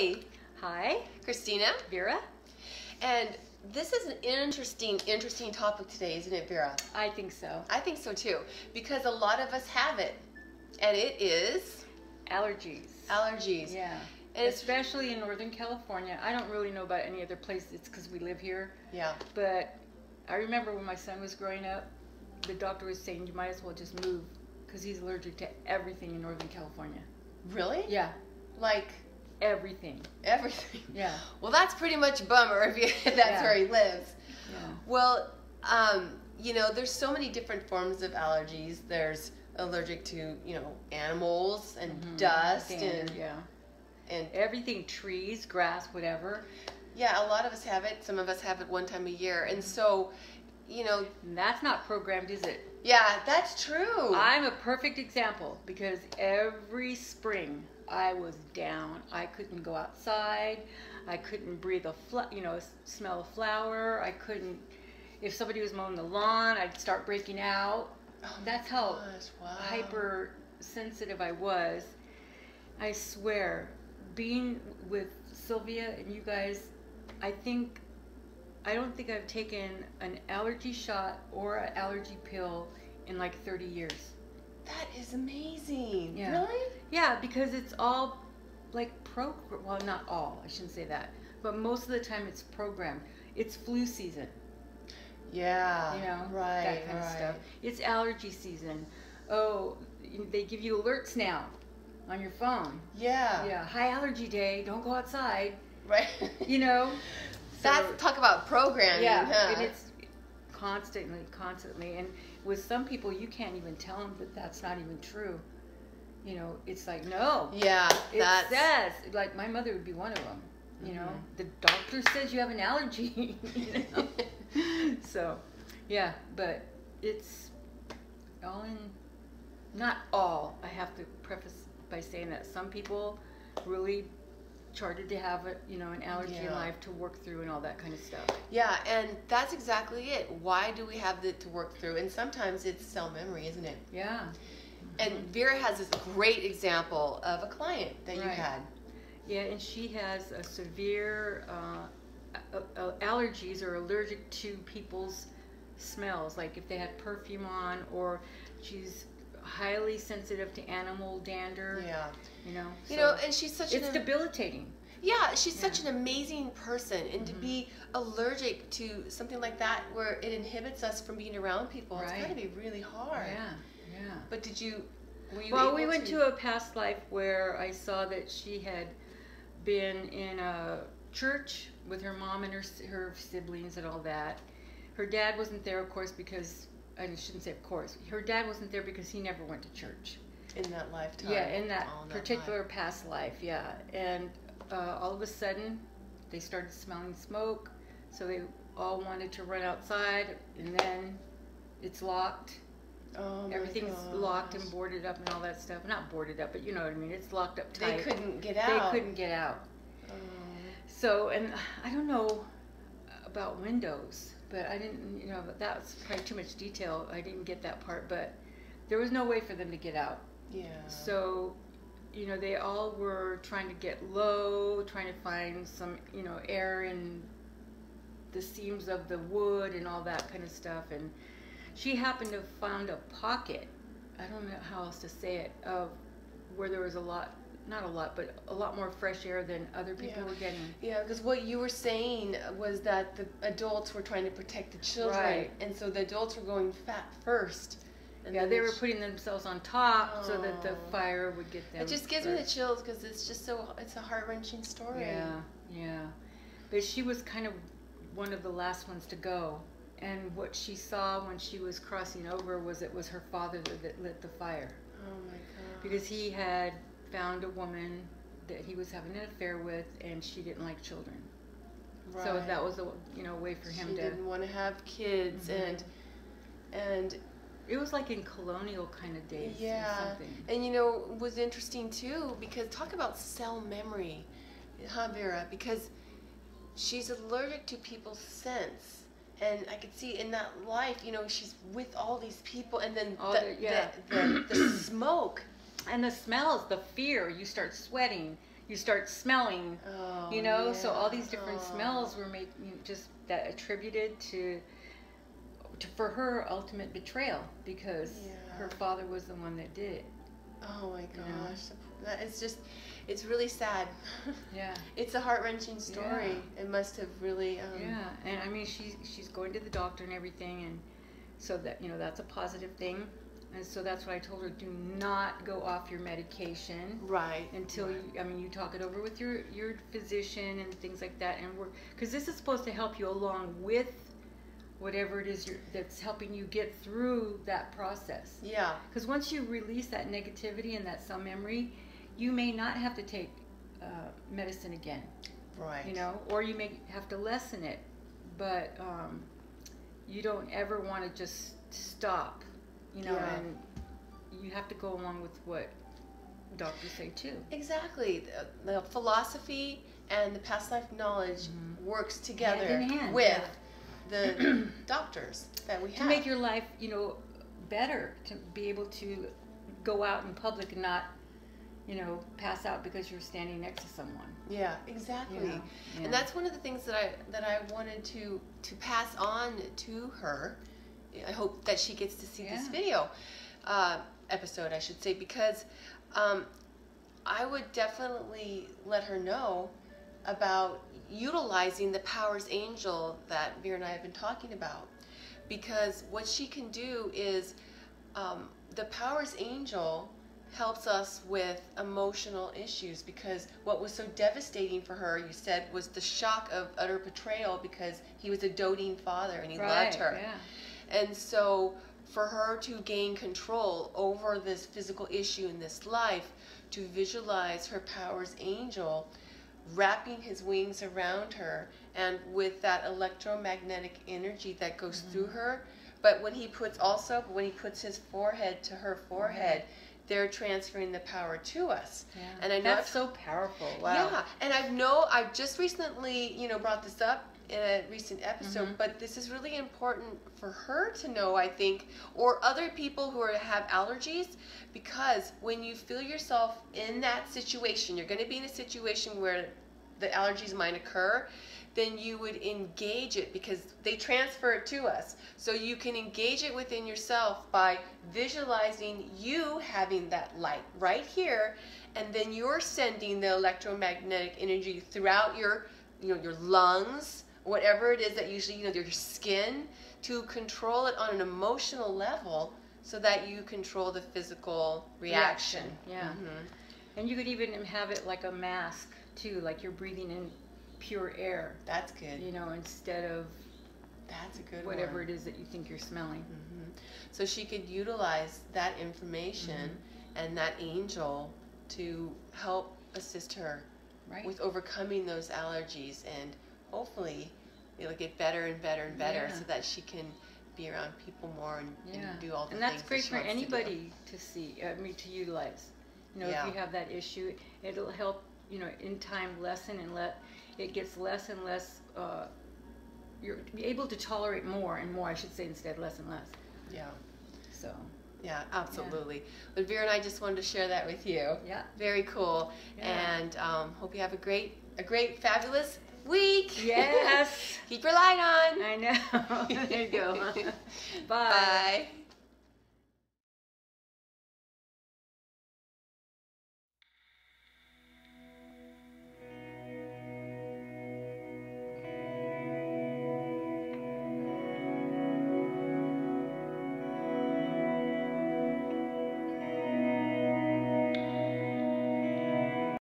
Hi. Hi, Christina. Vera. And this is an interesting topic today, isn't it, Vera? I think so. I think so too, because a lot of us have it, and it is Allergies. allergies. Yeah. And it's, Especially in Northern California. I don't really know about any other place. It's because we live here. yeah. But I remember when my son was growing up, the doctor was saying you might as well just move because he's allergic to everything in Northern California. Really? Yeah. Like Everything. everything. Yeah. Well, that's pretty much a bummer if that's where he lives. Yeah. Well, you know, there's so many different forms of allergies. There's allergic to, animals and dust Standard, and everything, trees, grass, whatever. yeah, a lot of us have it. Some of us have it one time a year. And so, And that's not programmed, is it? yeah, that's true. I'm a perfect example because every spring I was down. I couldn't go outside. I couldn't breathe smell a flower. I couldn't. If somebody was mowing the lawn, I'd start breaking out. Oh my That's how gosh, wow. hypersensitive I was. I swear, being with Sylvia and you guys, I don't think I've taken an allergy shot or an allergy pill in like 30 years. That is amazing. Yeah. Really? Yeah, because it's all like well, not all, I shouldn't say that, but most of the time it's programmed. It's flu season. Yeah. Right. That kind of stuff. It's allergy season. Oh, they give you alerts now on your phone. Yeah. Yeah, high allergy day, don't go outside. Right. So, Talk about programming. yeah, Huh? and it's constantly. And with some people, you can't even tell them that that's not even true. It's like, no. Yeah. It says, like, my mother would be one of them. The doctor says you have an allergy. So, yeah, but it's all in, not all. I have to preface by saying that some people really charted to have an allergy in life to work through and all that kind of stuff. Yeah, and that's exactly it. Why do we have it to work through? And sometimes it's cell memory, isn't it? Yeah. And Vera has this great example of a client that you Right. had. Yeah, and she has a severe allergies or allergic to people's smells, like if they had perfume on, or she's highly sensitive to animal dander. Yeah. So and she's such it's debilitating. Yeah, she's such an amazing person, and to be allergic to something like that where it inhibits us from being around people, it's got to be really hard. Yeah. But were you Well, able we went to a past life where I saw that she had been in a church with her mom and her siblings and all that. Her dad wasn't there, of course, because, I shouldn't say of course, her dad wasn't there because he never went to church. In that lifetime. Yeah, in that particular past life, yeah. And all of a sudden, they started smelling smoke, so they all wanted to run outside, and then it's locked. Oh my Everything's gosh. locked and boarded up and all that stuff. Not boarded up, but you know what I mean. It's locked up tight. They couldn't get out. They couldn't get out. So, and I don't know about windows, but I didn't, that's probably too much detail. I didn't get that part, but there was no way for them to get out. Yeah. So, they all were trying to get low, trying to find some, air in the seams of the wood and all that kind of stuff. And she happened to find a pocket, I don't know how else to say it, of where there was not a lot, but a lot more fresh air than other people were getting. Yeah, because what you were saying was that the adults were trying to protect the children, Right. and so the adults were going fat first. And Yeah, then they were putting themselves on top so that the Oh. fire would get them. It just gives me the first. chills because it's just it's a heart-wrenching story. Yeah. But she was kind of one of the last ones to go. And what she saw when she was crossing over was it was her father that lit the fire. Oh my god. Because he had found a woman that he was having an affair with, and she didn't like children. Right. So that was a way for him She to. didn't want to have kids, and It was like in colonial kind of days. yeah, Or something. and it was interesting too because talk about cell memory, huh, Vera? Because she's allergic to people's scents, and I could see in that life, she's with all these people, and then the smoke. And the smells, the fear, you start sweating, you start smelling, Oh, you know. yeah. So all these different Oh. smells were made, just that attributed to for her ultimate betrayal, because her father was the one that did it. Oh my gosh, You know? that is just, it's really sad. Yeah. It's a heart-wrenching story. Yeah. It must have really. Yeah, and I mean she's going to the doctor and everything, and so that, that's a positive thing. And so that's what I told her: do not go off your medication Right. until you talk it over with your physician and things like that, and because this is supposed to help you along with whatever it is that's helping you get through that process. Yeah. Because once you release that negativity and that cell memory, you may not have to take medicine again. Right. Or you may have to lessen it, but you don't ever want to just stop, Yeah. and you have to go along with what doctors say too. Exactly. The philosophy and the past life knowledge works together Hand in hand, with the doctors that we have. To make your life, better, to be able to go out in public and not, pass out because you're standing next to someone. Yeah, exactly. Yeah. And that's one of the things that I wanted to pass on to her. I hope that she gets to see this video episode, I should say, because I would definitely let her know about utilizing the Powers Angel that Vera and I have been talking about. Because what she can do is, the Powers Angel helps us with emotional issues, because what was so devastating for her, you said, was the shock of utter betrayal, because he was a doting father and he loved her. Yeah. And so for her to gain control over this physical issue in this life, to visualize her Powers Angel wrapping his wings around her, and with that electromagnetic energy that goes through her, but when he puts his forehead to her forehead, they're transferring the power to us. Yeah. And I know that's so powerful. Wow. Yeah, and I've just recently, brought this up in a recent episode, but this is really important for her to know, I think, or other people who have allergies, because when you feel yourself in that situation, you're going to be in a situation where the allergies might occur, then you would engage it, because they transfer it to us. So you can engage it within yourself by visualizing you having that light right here, and then you're sending the electromagnetic energy throughout your lungs, whatever it is that usually, your skin, to control it on an emotional level, so that you control the physical reaction. Yeah. And you could even have it like a mask too, like you're breathing in pure air. That's good. Instead of that's a good whatever one. it is that you think you're smelling. So she could utilize that information and that angel to help assist her with overcoming those allergies, and hopefully it'll get better and better and better, so that she can be around people more and do all the things. And that's great that she for wants anybody to see, to utilize. If you have that issue, it'll help, in time lessen and it gets less and less, you're able to tolerate more and more, I should say, instead less and less. Yeah. So. Yeah, absolutely. Yeah. But Vera and I just wanted to share that with you. Yeah. Very cool. Yeah. And hope you have a great, fabulous week. Yes. Keep your light on. I know. There you go. Bye. Bye.